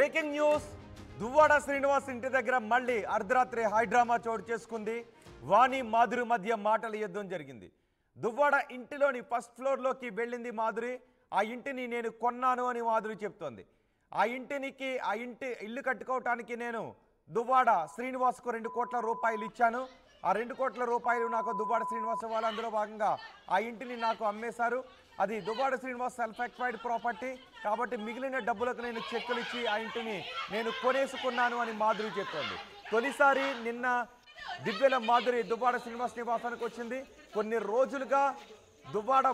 Breaking news Duvvada Srinivas ఇంటి దగ్గర మళ్ళీ అర్ధరాత్రి హైడ్రామా చోటు చేసుకుంది. వాణి మాధురి మధ్య మాటల యుద్ధం జరిగింది. దువ్వాడ ఇంటిలోని ఫస్ట్ ఫ్లోర్లోకి వెళ్ళింది మాధురి. ఆ ఇంటిని నేను కొన్నాను అని మాధురి చెప్తోంది. ఆ ఇల్లు కట్టుకోవటానికి నేను దువ్వాడ శ్రీనివాస్కు 2 కోట్ల రూపాయలు ఇచ్చాను. ఆ 2 కోట్ల రూపాయలు నాకు దువ్వాడ శ్రీనివాస్ ఇవ్వాలి. అందులో భాగంగా ఆ ఇంటిని నాకు అమ్మేశారు. అది Duvvada Srinivas self acquired property కాబట్టి మిగిలిన డబ్బులకు నేను చెక్కులు ఇచ్చి ఆ ఇంటిని నేను కొనేసుకున్నాను అని మాధురి చెప్తోంది. తొలిసారి నిన్న దివ్యల మాధురి దువ్వాడ శ్రీనివాస్ నివాసానికి వచ్చింది. కొన్ని రోజులుగా దువ్వాడ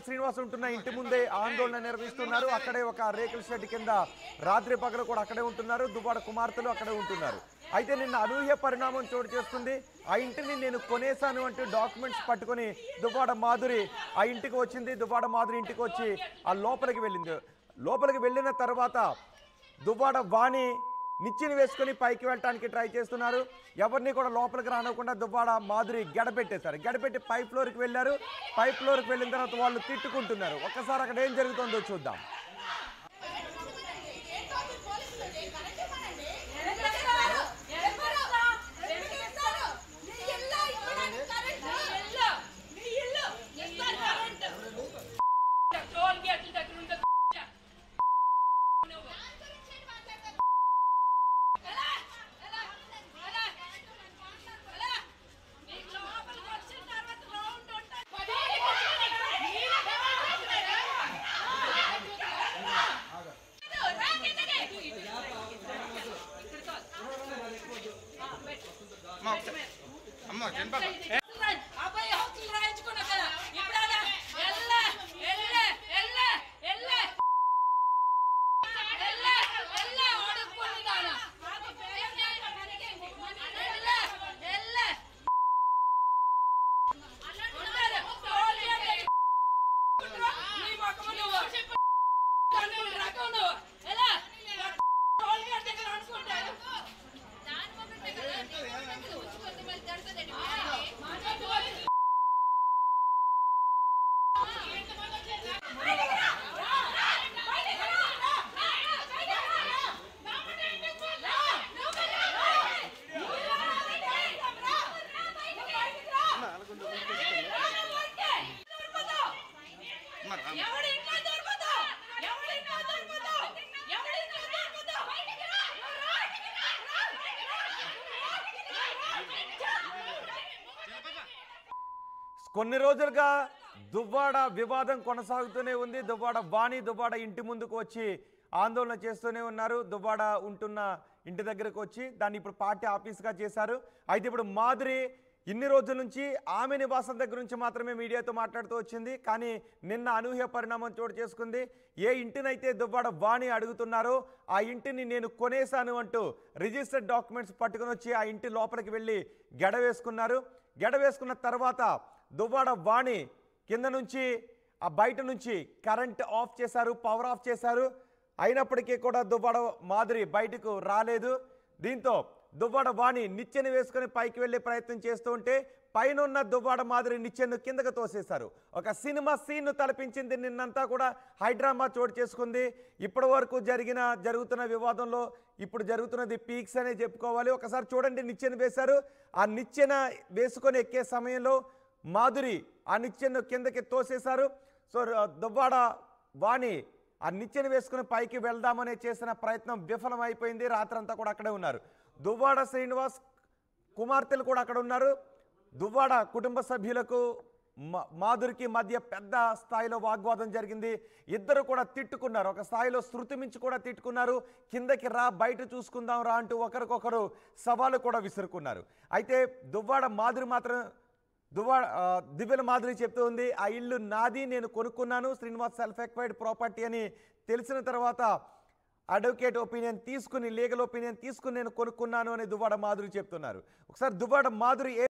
శ్రీనివాస్ ఉంటున్న ఇంటి ముందే ఆందోళన నిర్వహిస్తున్నారు. అక్కడే ఒక రేకుల షెడ్ కింద రాత్రి పగలు కూడా అక్కడే ఉంటున్నారు. దువ్వాడ కుమార్తెలు అక్కడే ఉంటున్నారు. అయితే నిన్న అనూహ్య పరిణామం చోటు చేస్తుంది. ఆ ఇంటిని నేను కొనేశాను అంటూ డాక్యుమెంట్స్ పట్టుకొని దువ్వాడ మాధురి ఆ ఇంటికి వచ్చింది. దువ్వాడ మాధురి ఇంటికి వచ్చి ఆ లోపలికి వెళ్ళింది. లోపలికి వెళ్ళిన తర్వాత దువ్వాడ వాణి నిచ్చెన వేసుకొని పైకి వెళ్ళడానికి ట్రై చేస్తున్నారు. ఎవరిని కూడా లోపలికి రానివ్వకుండా దువ్వాడ మాధురి గడపెట్టేశారు. గడపెట్టి పై ఫ్లోర్కి వెళ్ళారు. పై ఫ్లోర్కి వెళ్ళిన తర్వాత వాళ్ళు తిట్టుకుంటున్నారు. ఒక్కసారి అక్కడ ఏం జరుగుతుందో చూద్దాం. కొన్ని రోజులుగా దువ్వాడ వివాదం కొనసాగుతూనే ఉంది. దువ్వాడ వాణి దువ్వాడ ఇంటి ముందుకు వచ్చి ఆందోళన చేస్తూనే ఉన్నారు. దువ్వాడ ఉంటున్న ఇంటి దగ్గరకు వచ్చి దాన్ని ఇప్పుడు పార్టీ ఆఫీస్గా చేశారు. అయితే ఇప్పుడు మాధురి ఇన్ని రోజుల నుంచి ఆమె నివాసం దగ్గర నుంచి మాత్రమే మీడియాతో మాట్లాడుతూ వచ్చింది. కానీ నిన్న అనూహ్య పరిణామం చోటు చేసుకుంది. ఏ ఇంటినైతే దువ్వాడ వాణి అడుగుతున్నారో ఆ ఇంటిని నేను కొనేశాను అంటూ రిజిస్టర్డ్ డాక్యుమెంట్స్ పట్టుకుని వచ్చి ఆ ఇంటి లోపలికి వెళ్ళి గెడ వేసుకున్నారు. గెడ వేసుకున్న తర్వాత దువ్వాడ వాణి కింద నుంచి ఆ బయట నుంచి కరెంట్ ఆఫ్ చేశారు, పవర్ ఆఫ్ చేశారు. అయినప్పటికీ కూడా దువ్వాడ మాధురి బయటకు రాలేదు. దీంతో దువ్వాడ వాణి నిచ్చెన వేసుకొని పైకి వెళ్ళే ప్రయత్నం చేస్తూ ఉంటే పైన ఉన్న దువ్వాడ మాధురి నిచ్చెను కిందకు తోసేశారు. ఒక సినిమా సీన్ను తలపించింది. నిన్నంతా కూడా హైడ్రామా చోటు చేసుకుంది. ఇప్పటి వరకు జరుగుతున్న వివాదంలో ఇప్పుడు జరుగుతున్నది పీక్స్ అనే చెప్పుకోవాలి. ఒకసారి చూడండి, నిచ్చెన వేశారు. ఆ నిచ్చెన వేసుకొని ఎక్కే సమయంలో మాధురి ఆ నిచ్చెను కిందకి తోసేశారు. సో దువ్వాడ వాణి ఆ నిచ్చెన వేసుకుని పైకి వెళ్దామని చేసిన ప్రయత్నం విఫలమైపోయింది. రాత్రంతా కూడా అక్కడే ఉన్నారు. దువ్వాడ శ్రీనివాస్ కుమార్తెలు కూడా అక్కడ ఉన్నారు. దువ్వాడ కుటుంబ సభ్యులకు మాధురికి మధ్య పెద్ద స్థాయిలో వాగ్వాదం జరిగింది. ఇద్దరు కూడా తిట్టుకున్నారు. ఒక స్థాయిలో శృతి మించి కూడా తిట్టుకున్నారు. కిందకి రా, బయట చూసుకుందాం రా అంటూ ఒకరికొకరు సవాలు కూడా విసురుకున్నారు. అయితే దివ్యల మాధురి చెప్తూ ఉంది, ఆ ఇల్లు నాది, నేను కొనుక్కున్నాను, శ్రీనివాస్ సెల్ఫ్ ఎక్వైర్డ్ ప్రాపర్టీ అని తెలిసిన తర్వాత అడ్వకేట్ ఒపీనియన్ తీసుకుని, లీగల్ ఒపీనియన్ తీసుకుని నేను కొనుక్కున్నాను అని దువ్వాడ మాధురి చెప్తున్నారు. ఒకసారి దువ్వాడ మాధురి